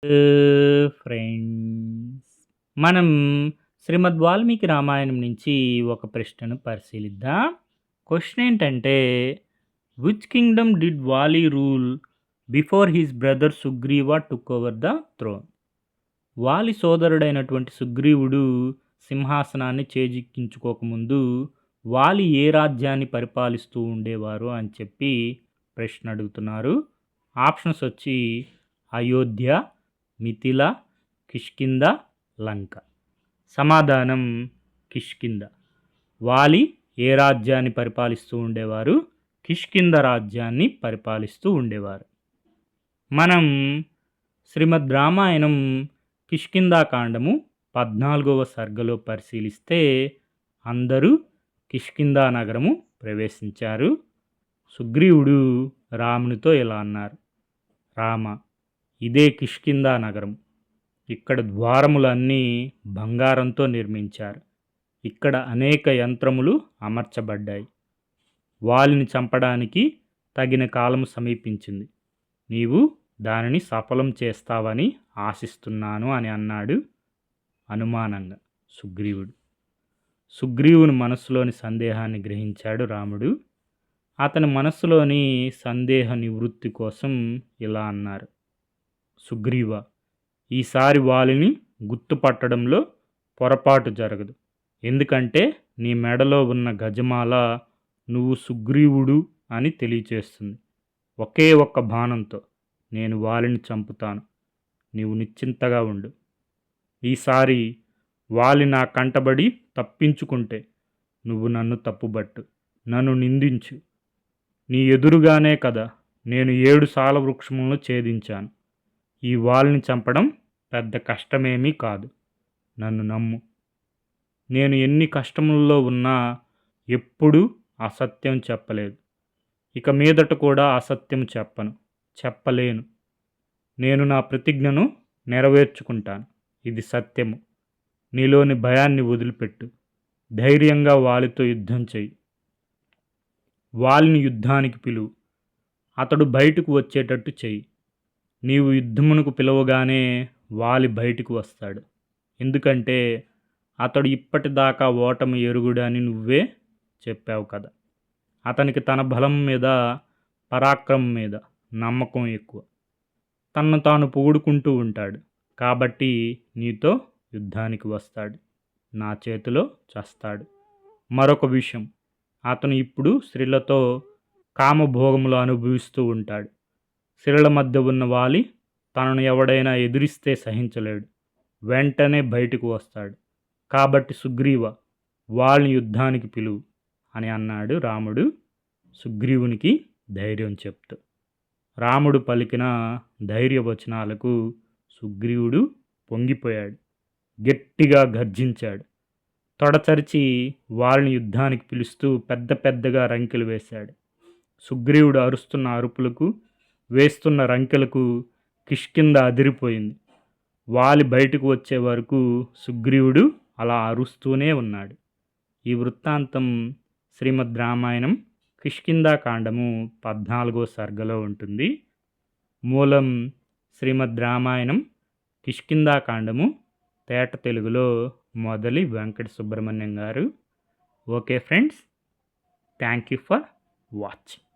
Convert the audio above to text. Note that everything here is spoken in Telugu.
ఫ్రెండ్స్, మనం శ్రీమద్ వాల్మీకి రామాయణం నుంచి ఒక ప్రశ్నను పరిశీలిద్దాం. క్వశ్చన్ ఏంటంటే, which kingdom did Vali rule before his brother Sugriva took over the throne? Vali సోదరుడైనటువంటి సుగ్రీవుడు సింహాసనాన్ని చేజిక్కించుకోకముందు వాలి ఏ రాజ్యాన్ని పరిపాలిస్తూ ఉండేవారు అని చెప్పి ప్రశ్న అడుగుతున్నారు. ఆప్షన్స్ వచ్చి అయోధ్య, మిథిల, కిష్కింద, లంక. సమాధానం కిష్కింద. వాలి ఏ రాజ్యాన్ని పరిపాలిస్తూ ఉండేవారు? కిష్కింద రాజ్యాన్ని పరిపాలిస్తూ ఉండేవారు. మనం శ్రీమద్ రామాయణం కిష్కిందాకాండము 14వ సర్గలో పరిశీలిస్తే అందరూ కిష్కిందా నగరము ప్రవేశించారు. సుగ్రీవుడు రామునితో ఇలా అన్నారు: రామ, ఇదే కిష్కిందా నగరం. ఇక్కడ ద్వారములన్నీ బంగారంతో నిర్మించారు. ఇక్కడ అనేక యంత్రములు అమర్చబడ్డాయి. వాలిని చంపడానికి తగిన కాలము సమీపించింది. నీవు దానిని సఫలం చేస్తావని ఆశిస్తున్నాను అని అన్నాడు అనుమానంగా సుగ్రీవుడు. సుగ్రీవుని మనస్సులోని సందేహాన్ని గ్రహించాడు రాముడు. అతని మనస్సులోని సందేహ నివృత్తి కోసం ఇలా అన్నారు: సుగ్రీవ, ఈసారి వాలిని గుర్తుపట్టడంలో పొరపాటు జరగదు. ఎందుకంటే నీ మెడలో ఉన్న గజమాల నువ్వు సుగ్రీవుడు అని తెలియచేస్తుంది. ఒకే ఒక్క బాణంతో నేను వాలిని చంపుతాను. నీవు నిశ్చింతగా ఉండు. ఈసారి వాలి నా కంటబడి తప్పించుకుంటే నువ్వు నన్ను తప్పుబట్టు, నన్ను నిందించు. నీ ఎదురుగానే కదా నేను 7 సాల వృక్షములను ఛేదించాను. ఈ వాలిని చంపడం పెద్ద కష్టమేమీ కాదు. నన్ను నమ్ము. నేను ఎన్ని కష్టములలో ఉన్నా ఎప్పుడూ అసత్యం చెప్పలేదు. ఇక మీదట కూడా అసత్యం చెప్పలేను. నేను నా ప్రతిజ్ఞను నెరవేర్చుకుంటాను. ఇది సత్యము. నీలోని భయాన్ని వదిలిపెట్టు. ధైర్యంగా వాలితో యుద్ధం చెయ్యి. వాలిని యుద్ధానికి పిలువు. అతడు బయటకు వచ్చేటట్టు చెయ్యి. నీవు యుద్ధమునకు పిలవగానే వాలి బయటకు వస్తాడు. ఎందుకంటే అతడు ఇప్పటిదాకా ఓటమి ఎరుగుడని నువ్వే చెప్పావు కదా. అతనికి తన బలం మీద, పరాక్రమం మీద నమ్మకం ఎక్కువ. తన్ను తాను పొగుడుకుంటూ ఉంటాడు. కాబట్టి నీతో యుద్ధానికి వస్తాడు. నా చేతిలో చస్తాడు. మరొక విషయం, అతను ఇప్పుడు స్త్రీలతో కామభోగములు అనుభవిస్తూ ఉంటాడు. స్త్రీల మధ్య ఉన్న వాలి తనను ఎవడైనా ఎదిరిస్తే సహించలేడు. వెంటనే బయటకు వస్తాడు. కాబట్టి సుగ్రీవ, వాలిని యుద్ధానికి పిలువు అని అన్నాడు రాముడు సుగ్రీవునికి ధైర్యం చెప్తూ. రాముడు పలికిన ధైర్యవచనాలకు సుగ్రీవుడు పొంగిపోయాడు. గట్టిగా గర్జించాడు. తొడచరిచి వాలిని యుద్ధానికి పిలుస్తూ పెద్ద పెద్దగా రంకెలు వేశాడు. సుగ్రీవుడు అరుస్తున్న అరుపులకు, వేస్తున్న రంకెలకు కిష్కింద అదిరిపోయింది. వాలి బయటకు వచ్చే వరకు సుగ్రీవుడు అలా అరుస్తూనే ఉన్నాడు. ఈ వృత్తాంతం శ్రీమద్ రామాయణం కిష్కిందాకాండము 14వ సర్గలో ఉంటుంది. మూలం శ్రీమద్ రామాయణం కిష్కిందాకాండము, తేట తెలుగులో మొదలి వెంకట సుబ్రహ్మణ్యం గారు. Okay friends, thank you for watching.